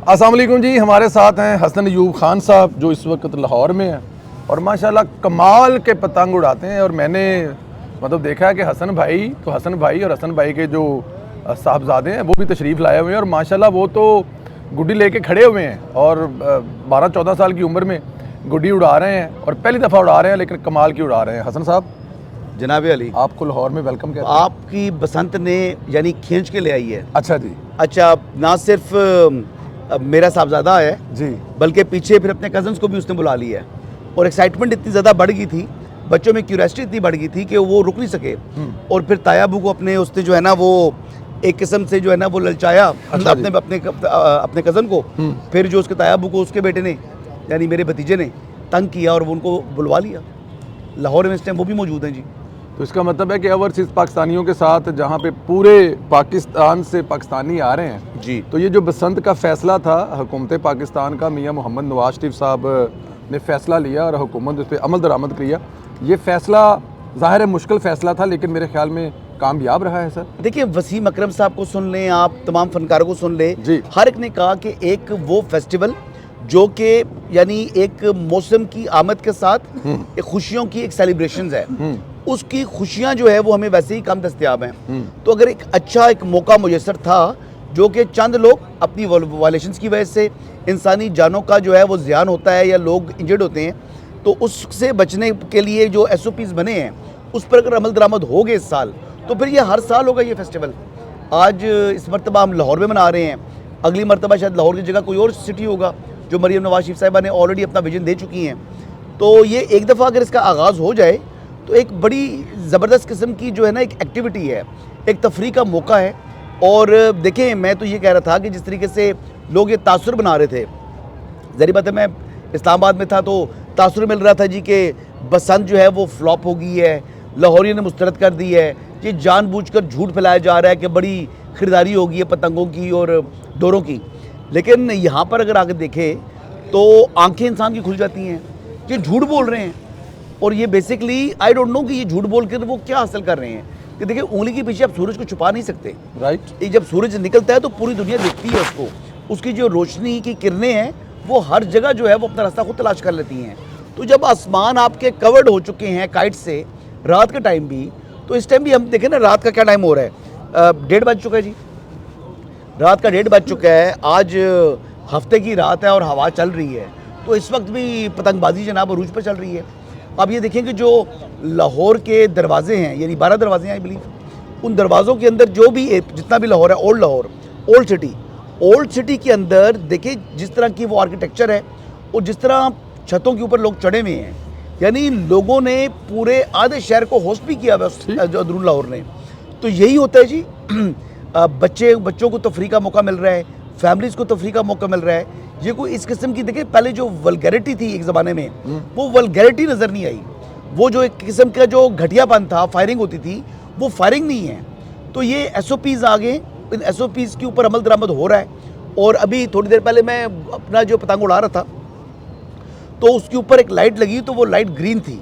अस्सलाम वालेकुम जी। हमारे साथ हैं हसन अयूब खान साहब जो इस वक्त लाहौर में हैं और माशाल्लाह कमाल के पतंग उड़ाते हैं। और मैंने मतलब देखा है कि हसन भाई और हसन भाई के जो साहबजादे हैं वो भी तशरीफ़ लाए हुए हैं और माशाल्लाह वो तो गुड्डी लेके खड़े हुए हैं और 12-14 साल की उम्र में गुड्डी उड़ा रहे हैं और पहली दफ़ा उड़ा रहे हैं, लेकिन कमाल की उड़ा रहे हैं। हसन साहब, जनाब अली, आपको लाहौर में वेलकम कहते हैं। आपकी बसंत ने यानी खींच के ले आई है। अच्छा जी। अच्छा, ना सिर्फ मेरा साहबजादा है जी, बल्कि पीछे फिर अपने कजन्स को भी उसने बुला लिया है। और एक्साइटमेंट इतनी ज़्यादा बढ़ गई थी, बच्चों में क्यूरियोसिटी इतनी बढ़ गई थी कि वो रुक नहीं सके। और फिर तायाबू को अपने उसने जो है ना वो एक किस्म से जो है ना वो ललचाया अपने कज़न को। फिर जो उसके तायाबू को उसके बेटे ने यानी मेरे भतीजे ने तंग किया और वो उनको बुलवा लिया। लाहौर में इस टाइम वो भी मौजूद हैं जी। तो इसका मतलब है कि ओवरसीज़ पाकिस्तानियों के साथ जहाँ पे पूरे पाकिस्तान से पाकिस्तानी आ रहे हैं जी, तो ये जो बसंत का फ़ैसला था हुकूमत पाकिस्तान का, मियाँ मोहम्मद नवाज शरीफ साहब ने फ़ैसला लिया और हुकूमत उस पर अमल दरामद किया। ये फ़ैसला ज़ाहिर है मुश्किल फ़ैसला था, लेकिन मेरे ख्याल में कामयाब रहा है सर। देखिए, वसीम अकरम साहब को सुन लें, आप तमाम फनकारों को सुन लें जी। हर एक ने कहा कि एक वो फेस्टिवल जो कि यानी एक मौसम की आमद के साथ एक खुशियों की एक सेलिब्रेशन है, उसकी खुशियां जो है वो हमें वैसे ही कम दस्तयाब हैं। तो अगर एक अच्छा एक मौका मुयसर था जो कि चंद लोग अपनी वायलेशंस की वजह से इंसानी जानों का जो है वो ज़ियान होता है या लोग इंजर्ड होते हैं, तो उससे बचने के लिए जो SOPs बने हैं उस पर अगर अमल दरामद हो गए इस साल, तो फिर ये हर साल होगा ये फेस्टिवल। आज इस मरतबा हम लाहौर में मना रहे हैं, अगली मरतबा शायद लाहौर की जगह कोई और सिटी होगा जो मरीम नवाज शरीफ साहिबा ने ऑलरेडी अपना विजन दे चुकी हैं। तो ये एक दफ़ा अगर इसका आगाज़ हो जाए तो एक बड़ी ज़बरदस्त किस्म की जो है ना एक एक्टिविटी है, एक तफरीह का मौका है। और देखें, मैं तो ये कह रहा था कि जिस तरीके से लोग ये तासुर बना रहे थे, ज़ाहिर बात है मैं इस्लामाबाद में था तो तासुर मिल रहा था जी कि बसंत जो है वो फ्लॉप हो गई है, लाहौरियों ने मुस्तरद कर दी है, ये जानबूझकर झूठ फैलाया जा रहा है कि बड़ी ख़रीदारी हो गई है पतंगों की और डोरों की। लेकिन यहाँ पर अगर आगे देखें तो आंखें इंसान की खुल जाती हैं, ये झूठ बोल रहे हैं। और ये बेसिकली आई डोंट नो कि ये झूठ बोल कर वो क्या हासिल कर रहे हैं कि देखिए, उंगली के पीछे आप सूरज को छुपा नहीं सकते। राइट। जब सूरज निकलता है तो पूरी दुनिया देखती है उसको, उसकी जो रोशनी की किरणें हैं वो हर जगह जो है वो अपना रास्ता खुद तलाश कर लेती हैं। तो जब आसमान आपके कवर्ड हो चुके हैं काइट से रात के टाइम भी, तो इस टाइम भी हम देखें ना रात का क्या टाइम हो रहा है, 1:30 बज चुका है जी, रात का 1:30 बज चुका है। आज हफ्ते की रात है और हवा चल रही है, तो इस वक्त भी पतंगबाजी जनाब अरूज पर चल रही है। अब ये देखें कि जो लाहौर के दरवाजे हैं, यानी 12 दरवाजे हैं आई बिलीव, उन दरवाज़ों के अंदर जो भी जितना भी लाहौर है, ओल्ड लाहौर, ओल्ड सिटी के अंदर देखिए जिस तरह की वो आर्किटेक्चर है और जिस तरह छतों के ऊपर लोग चढ़े हुए हैं, यानी लोगों ने पूरे आधे शहर को होस्ट भी किया है जो अंदरून लाहौर ने। तो यही होता है जी, बच्चों को तफरीह का मौका मिल रहा है, फैमिलीज़ को तफरीह का मौका मिल रहा है। ये कोई इस किस्म की देखिए, पहले जो वल्गैरिटी थी एक ज़माने में, वो वल्गैरिटी नज़र नहीं आई। वो जो एक किस्म का जो घटियापन था, फायरिंग होती थी, वो फायरिंग नहीं है। तो ये SOPs आ गए, इन SOPs के ऊपर अमल दरामद हो रहा है। और अभी थोड़ी देर पहले मैं अपना जो पतंग उड़ा रहा था तो उसके ऊपर एक लाइट लगी, तो वो लाइट ग्रीन थी।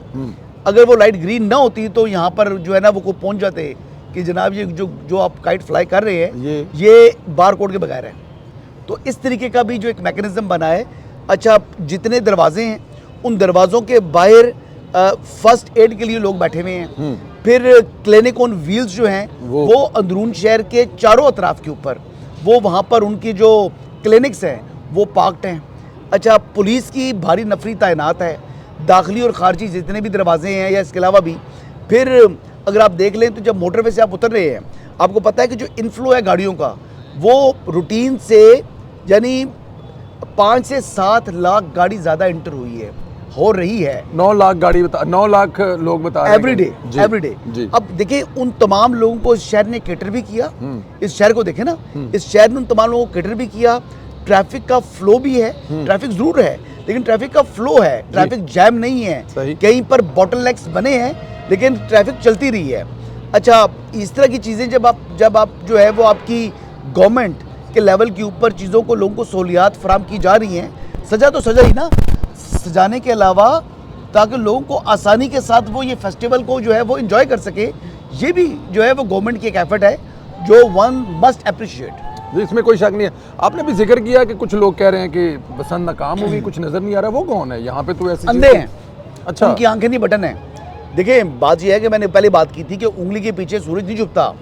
अगर वो लाइट ग्रीन ना होती तो यहाँ पर जो है ना वो को पहुँच जाते कि जनाब ये जो आप काइट फ्लाई कर रहे हैं ये बार कोड के बगैर है। तो इस तरीके का भी जो एक मैकेनिज्म बना है। अच्छा, जितने दरवाजे हैं उन दरवाज़ों के बाहर फर्स्ट एड के लिए लोग बैठे हुए हैं। फिर क्लिनिक ऑन व्हील्स जो हैं वो अंदरून शहर के चारों अतराफ के ऊपर वो वहाँ पर उनकी जो क्लिनिक्स हैं वो पार्क्ड हैं। अच्छा, पुलिस की भारी नफरी तैनात है, दाखिली और खारजी जितने भी दरवाजे हैं या इसके अलावा भी। फिर अगर आप देख लें तो जब मोटरवे से आप उतर रहे हैं, आपको पता है कि जो इनफ्लो है गाड़ियों का वो रूटीन से यानी 5 से 7 लाख गाड़ी ज़्यादा इंटर हुई है, हो रही है। 9 लाख गाड़ी 9 लाख लोग बता रहे हैं एवरीडे। अब देखिए, उन तमाम लोगों को इस शहर ने कैटर भी किया। इस शहर को देखें ना, इस शहर ने उन तमाम लोगों को कैटर भी किया। ट्रैफिक का फ्लो भी है, ट्रैफिक जरूर है लेकिन ट्रैफिक का फ्लो है, ट्रैफिक जैम नहीं है। कहीं पर बॉटलनेक्स बने हैं लेकिन ट्रैफिक चलती रही है। अच्छा, इस तरह की चीज़ें जब आप जो है वो आपकी गवर्नमेंट के लेवल के ऊपर चीज़ों को लोगों को सहूलियात फराम की जा रही हैं, सजा तो सजा ही ना, सजाने के अलावा ताकि लोगों को आसानी के साथ वो ये फेस्टिवल को जो है वो एंजॉय कर सके, ये भी जो है वो गवर्नमेंट की एक एफर्ट है जो वन मस्ट अप्रिशिएट। जी, इसमें कोई शक नहीं है। आपने भी जिक्र किया कि कुछ लोग कह रहे हैं कि बसंत नाकाम होगी, कुछ नजर नहीं आ रहा, वो कौन है यहाँ पे? तो ऐसे अंधे हैं, अच्छा, उनकी आंखें नहीं बटन है। देखिए बात यह है कि मैंने पहले बात की थी कि उंगली के पीछे सूरज नहीं झुकता,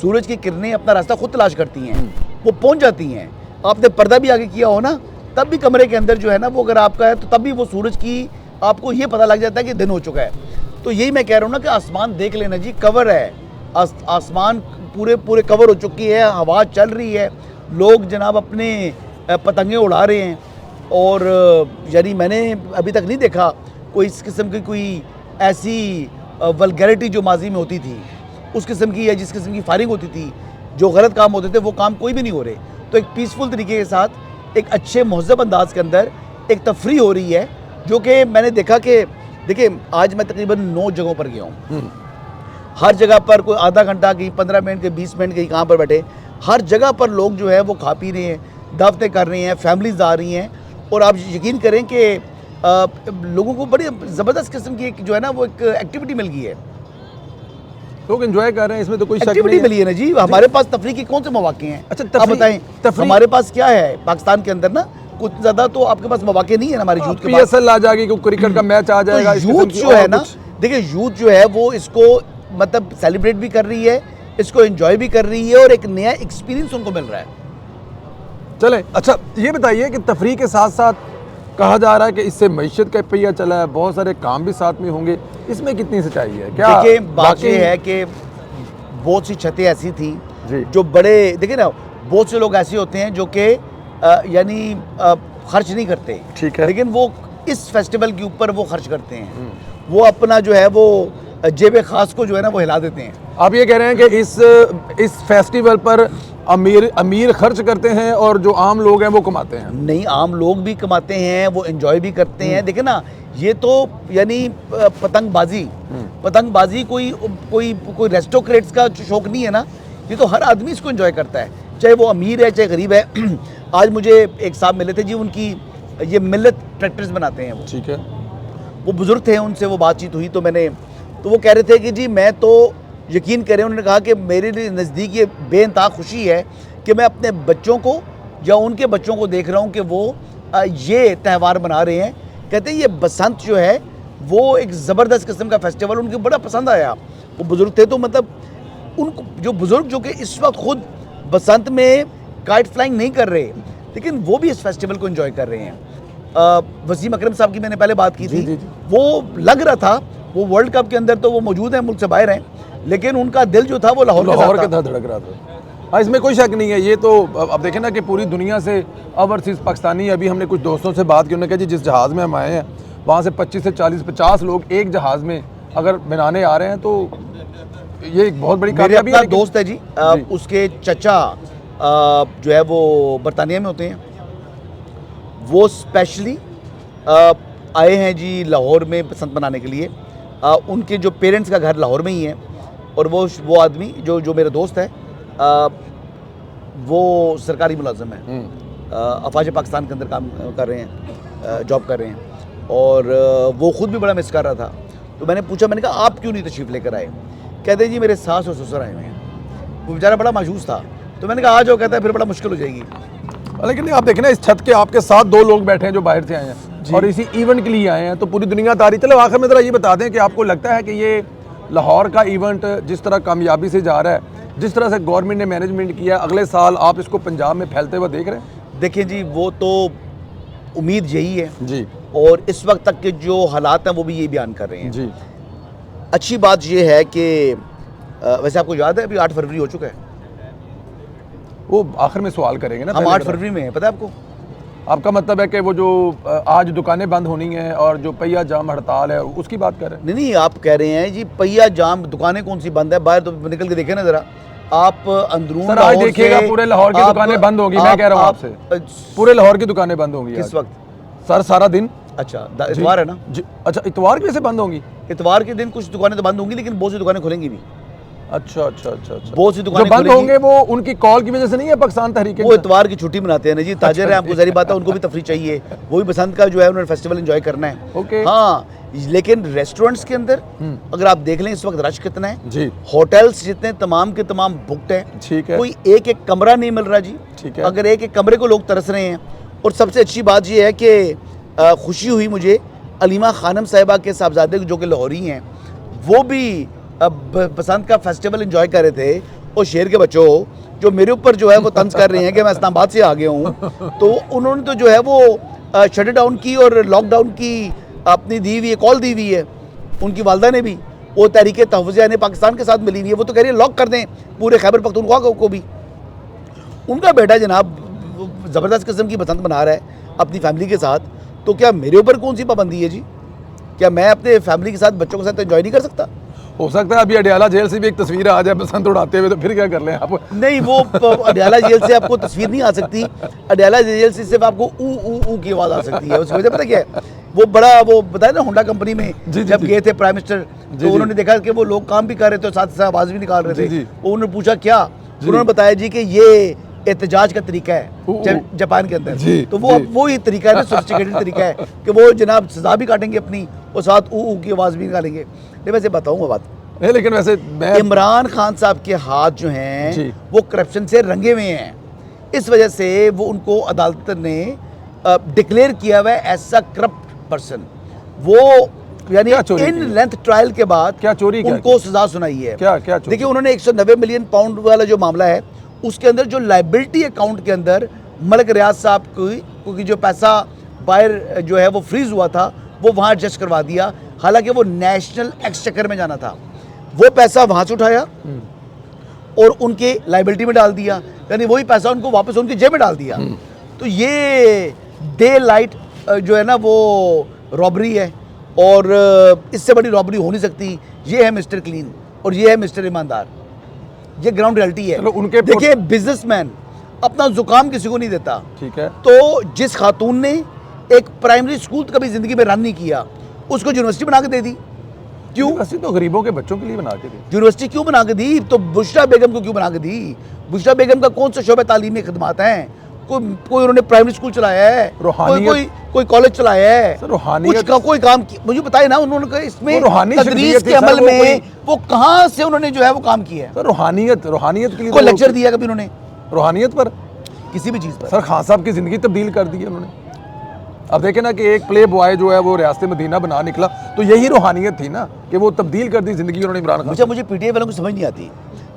सूरज की किरणें अपना रास्ता खुद तलाश करती हैं, वो पहुंच जाती हैं। आपने पर्दा भी आगे किया हो ना, तब भी कमरे के अंदर जो है ना, वो अगर आपका है तो तब भी वो सूरज की आपको ये पता लग जाता है कि दिन हो चुका है। तो यही मैं कह रहा हूँ ना कि आसमान देख लेना जी, कवर है, आसमान पूरे कवर हो चुकी है, हवा चल रही है, लोग जनाब अपने पतंगे उड़ा रहे हैं। और यानी मैंने अभी तक नहीं देखा कोई इस किस्म की कोई ऐसी वल्गैरिटी जो माजी में होती थी, उस किस्म की या जिस किस्म की फायरिंग होती थी, जो गलत काम होते थे, वो काम कोई भी नहीं हो रहे। तो एक पीसफुल तरीके के साथ एक अच्छे महज़ब अंदाज के अंदर एक तफरी हो रही है, जो कि मैंने देखा कि देखिए आज मैं तकरीबन 9 जगहों पर गया हूँ। हर जगह पर कोई आधा घंटा, कहीं 15 मिनट, कहीं 20 मिनट, कहीं कहाँ पर बैठे, हर जगह पर लोग जो है वो खा पी रहे हैं, दावतें कर रहे हैं, फैमिलीज आ रही हैं। और आप यकीन करें कि लोगों को बड़ी ज़बरदस्त किस्म की एक जो है ना वो एक एक्टिविटी मिल गई है, लोग एंजॉय कर रहे हैं, इसमें तो कोई शक एक्टिविटी नहीं मिली है ना जी। हमारे पास तफरी के कौन से मौके हैं? अच्छा, आप बताएं, हमारे पास क्या है पाकिस्तान के अंदर ना, कुछ ज़्यादा तो आपके पास मौके नहीं है ना हमारी यूथ के पास। PSL आ जाएगी, क्रिकेट का मैच आ जाएगा, तो यूथ जो है ना, देखिए यूथ जो है वो इसको मतलब सेलिब्रेट भी कर रही है, इसको एंजॉय भी कर रही है, और एक नया एक्सपीरियंस उनको मिल रहा है। चले, अच्छा ये बताइए कि तफरी के साथ साथ कहा जा रहा है कि इससे मईशत का पहिया चला है, बहुत सारे काम भी साथ में होंगे, इसमें कितनी सच्चाई है? क्या देखिए बात ये है कि बहुत सी छतें ऐसी थी जी, जो बड़े, देखिए ना, बहुत से लोग ऐसे होते हैं जो कि यानी खर्च नहीं करते, ठीक है, लेकिन वो इस फेस्टिवल के ऊपर वो खर्च करते हैं, वो अपना जो है वो जेब खास को जो है ना वो हिला देते हैं। आप ये कह रहे हैं कि इस फेस्टिवल पर अमीर खर्च करते हैं और जो आम लोग हैं वो कमाते हैं? नहीं, आम लोग भी कमाते हैं, वो एंजॉय भी करते हैं। देखिए ना, ये तो यानी पतंगबाजी कोई रेस्टोक्रेट्स का शौक नहीं है ना, ये तो हर आदमी इसको एंजॉय करता है, चाहे वो अमीर है चाहे गरीब है। आज मुझे एक साहब मिले थे जी, उनकी ये मिल्लत ट्रैक्टर्स बनाते हैं वो, ठीक है, वो बुजुर्ग थे, उनसे वो बातचीत हुई तो वो कह रहे थे कि जी मैं तो यकीन करें, उन्होंने कहा कि मेरे लिए नज़दीक ये बेइंतहा खुशी है कि मैं अपने बच्चों को या उनके बच्चों को देख रहा हूँ कि वो ये त्यौहार मना रहे हैं। कहते हैं ये बसंत जो है वो एक ज़बरदस्त किस्म का फेस्टिवल उनको बड़ा पसंद आया। वो बुज़ुर्ग थे, तो मतलब उनको जो बुज़ुर्ग जो कि इस वक्त खुद बसंत में काइट फ्लाइंग नहीं कर रहे, लेकिन वो भी इस फेस्टिवल को एंजॉय कर रहे हैं। वसीम अकरम साहब की मैंने पहले बात की थी, वो लग रहा था वो वर्ल्ड कप के अंदर तो वो मौजूद हैं, मुल्क से बाहर हैं, लेकिन उनका दिल जो था वो लाहौर के साथ धड़क रहा था। हाँ, इसमें कोई शक नहीं है। ये तो अब देखें ना कि पूरी दुनिया से ओवरसीज़ पाकिस्तानी, अभी हमने कुछ दोस्तों से बात की, उन्होंने कहा जी जिस जहाज़ में हम आए हैं वहाँ से 25 से 40 50 लोग एक जहाज़ में अगर बनाने आ रहे हैं, तो ये एक बहुत बड़ी कामयाबी है। दोस्त है जी, उसके चचा जो है वो बरतानिया में होते हैं, वो स्पेशली आए हैं जी लाहौर में बसंत मनाने के लिए। उनके जो पेरेंट्स का घर लाहौर में ही है, और वो आदमी जो मेरा दोस्त है वो सरकारी मुलाजिम है, अफवाज पाकिस्तान के अंदर काम कर रहे हैं, जॉब कर रहे हैं, और वो ख़ुद भी बड़ा मिस कर रहा था। तो मैंने पूछा, मैंने कहा आप क्यों नहीं तशरीफ़ लेकर आए? कहते हैं जी मेरे सास और ससुर आए हुए हैं। वो बेचारा बड़ा मायूस था, तो मैंने कहा आ जाओ। कहता है फिर बड़ा मुश्किल हो जाएगी। लेकिन आप देखें ना, इस छत के आपके साथ 2 लोग बैठे हैं जो बाहर से आए हैं और इसी इवेंट के लिए आए हैं, तो पूरी दुनिया तारीफ। चलो आखिर में ज़रा ये बता दें कि आपको लगता है कि ये लाहौर का इवेंट जिस तरह कामयाबी से जा रहा है, जिस तरह से गवर्नमेंट ने मैनेजमेंट किया, अगले साल आप इसको पंजाब में फैलते हुए देख रहे हैं? देखिए जी, वो तो उम्मीद यही है जी, और इस वक्त तक के जो हालात हैं वो भी यही बयान कर रहे हैं जी। अच्छी बात ये है कि वैसे आपको याद है अभी 8 फरवरी हो चुका है, वो आखिर में सवाल करेंगे ना, हम 8 फरवरी में हैं, पता है आपको? आपका मतलब है कि वो जो आज दुकानें बंद होनी हैं और जो पहिया जाम हड़ताल है उसकी बात कर रहे हैं? नहीं, आप कह रहे हैं जी पहिया जाम, दुकानें कौन सी बंद है? बाहर तो निकल के देखें ना जरा आप, अंदरून सर आज देखिएगा पूरे लाहौर की दुकानें बंद होंगी। मैं कह रहा हूँ आपसे, पूरे लाहौर की दुकानें बंद होंगी। किस वक्त? सर सारा दिन। अच्छा, इतवार है ना? अच्छा, इतवार की वजह से बंद होंगी? इतवार के दिन कुछ दुकानें तो बंद होंगी, लेकिन बहुत सी दुकानें खुलेंगी भी। अच्छा अच्छा अच्छा अच्छा। बहुत सी दुकानें बंद होंगे वो उनकी कॉल की वजह से नहीं है? पाकिस्तान तहरीक, वो इतवार की छुट्टी मनाते हैं ना जी, ताजिर है, आपको ज़ाहिर बात है उनको भी तफरी चाहिए, वो भी बसंत का जो है उन्होंने फेस्टिवल एंजॉय करना है। ओके, हाँ, लेकिन रेस्टोरेंट्स के अंदर अगर आप देख लें इस वक्त रश कितना है जी होटल्स जितने तमाम के तमाम बुकड हैं ठीक है कोई एक एक कमरा नहीं मिल रहा जी ठीक है अगर एक एक कमरे को लोग तरस रहे हैं और सबसे अच्छी बात यह है कि खुशी हुई मुझे अलीमा खानम साहिबा के साहबजादे जो कि लाहौरी हैं वो भी बसंत का फेस्टिवल एंजॉय कर रहे थे और शहर के बच्चों जो मेरे ऊपर जो है वो तंज कर रहे हैं कि मैं इस्लामाबाद से आ गया हूँ तो उन्होंने तो जो है वो शट डाउन की और लॉकडाउन की अपनी दी हुई है कॉल दी हुई है उनकी वालदा ने भी वो तहरीक तहफ़्फ़ुज़ ने पाकिस्तान के साथ मिली हुई है वो तो कह रही है लॉक कर दें पूरे खैबर पख्तूनख्वा को भी उनका बेटा जनाब ज़बरदस्त किस्म की बसंत मना रहा है अपनी फैमिली के साथ तो क्या मेरे ऊपर कौन सी पाबंदी है जी क्या मैं अपने फैमिली के साथ बच्चों के साथ एंजॉय नहीं कर सकता हो सकता है अभी अडियाला जेल से भी एक तस्वीर आ जाए बसंत उड़ाते हुए तो फिर क्या कर लें आप नहीं वो अडियाला जेल से आपको तस्वीर नहीं आ सकती अडियाला जेल से सिर्फ आपको ऊ की आवाज़ आ सकती है उसकी वजह पता क्या है वो बड़ा वो बताया ना होंडा कंपनी में जब गए थे प्राइम मिनिस्टर तो उन्होंने देखा कि वो लोग काम भी कर रहे थे साथ साथ आवाज़ भी निकाल रहे थे वो उन्होंने पूछा क्या उन्होंने बताया जी कि ये एहतजाज का तरीका है जापान के अंदर तो वो ही तरीका है ना सोफिस्टिकेटेड तरीका है कि वो जनाब सजा भी काटेंगे अपनी और साथ ऊ की आवाज़ भी निकालेंगे नहीं वैसे बताऊँगा बात नहीं लेकिन वैसे मैं इमरान खान साहब के हाथ जो हैं वो करप्शन से रंगे हुए हैं इस वजह से वो उनको अदालत ने डिक्लेयर किया हुआ है एज अ करप्ट पर्सन वो यानी इन लेंथ ट्रायल के बाद क्या चोरी उनको सजा सुनाई है क्या देखिए उन्होंने 190 मिलियन पाउंड वाला जो मामला है उसके अंदर जो लाइबिलिटी अकाउंट के अंदर मलिक रियाज साहब की क्योंकि जो पैसा बाहर जो है वो फ्रीज हुआ था वो वहाँ एडजस्ट करवा दिया हालांकि वो नेशनल एक्सचेकर में जाना था वो पैसा वहाँ से उठाया और उनके लाइबिलिटी में डाल दिया यानी वही पैसा उनको वापस उनकी जेब में डाल दिया तो ये डे लाइट जो है ना वो रॉबरी है और इससे बड़ी रॉबरी हो नहीं सकती ये है मिस्टर क्लीन और ये है मिस्टर ईमानदार ये ग्राउंड रियलिटी है उनके देखिए बिजनेसमैन अपना जुकाम किसी को नहीं देता ठीक है तो जिस खातून ने एक प्राइमरी स्कूल कभी जिंदगी में रन नहीं किया उसको यूनिवर्सिटी बना के दे दी क्यों तो गरीबों के बच्चों के लिए बना के दी यूनिवर्सिटी क्यों बना के दी तो बुशरा बेगम को क्यों बना के दी बुशरा बेगम का कौन सा शोबे तालीमी खदमात हैं कोई उन्होंने प्राइमरी स्कूल चलाया है कोई कॉलेज चलाया है कुछ का कोई काम मुझे बताए ना उन्होंने इसमें तदरीस के अमल में वो कहाँ से उन्होंने जो है वो काम किया है रूहानियत के लिए कोई लेक्चर दिया कभी उन्होंने रूहानियत पर किसी भी चीज़ पर सर खान साहब की ज़िंदगी तब्दील कर दी है उन्होंने अब देखें ना कि एक प्ले बॉय जो है वो रियासत मदीना बना निकला तो यही रूहानियत थी ना कि वो तब्दील कर दी ज़िंदगी उन्होंने इमरान खान मुझे पीटीआई वालों को समझ नहीं आती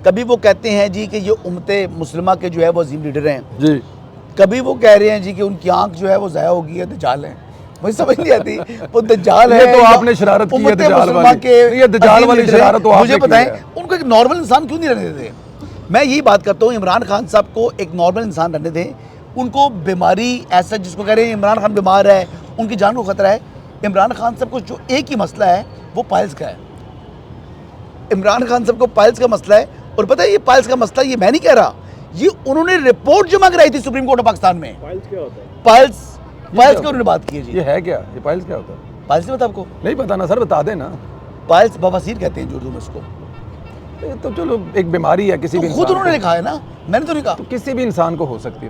कभी वो कहते हैं जी कि ये उम्मत मुस्लिमा के जो है वो अजीम लीडर हैं जी कभी वो कह रहे हैं जी कि उनकी आंख जो है वो ज़ाया हो गई है दज्जाल है मुझे समझ नहीं आती वो दज्जाल है तो आपने शरारत की है दज्जाल वाली ये दज्जाल वाली शरारत तो मुझे बताएं उनको एक नॉर्मल इंसान क्यों नहीं रहने देते मैं यही बात करता हूँ इमरान खान साहब को एक नॉर्मल इंसान रहने दें उनको बीमारी ऐसा जिसको कह रहे हैं इमरान खान बीमार है उनकी जान को खतरा है इमरान खान साहब को जो एक ही मसला है वो पाइल्स का है इमरान खान साहब को पाइल्स का मसला है और पता है ये पाइल्स का मसला ये मैं नहीं कह रहा ये उन्होंने रिपोर्ट जमा कराई थी सुप्रीम कोर्ट ऑफ पाकिस्तान में पाइल्स क्या होता है पाइल्स की उन्होंने बात की है जी ये है क्या ये पाइल्स क्या होता है पाइल्स नहीं पता आपको नहीं पता ना सर बता देना पाइल्स बवासीर कहते हैं उर्दू में इसको तो चलो एक बीमारी है किसी भी खुद उन्होंने लिखा है ना मैंने तो नहीं कहा तो किसी भी इंसान को हो सकती है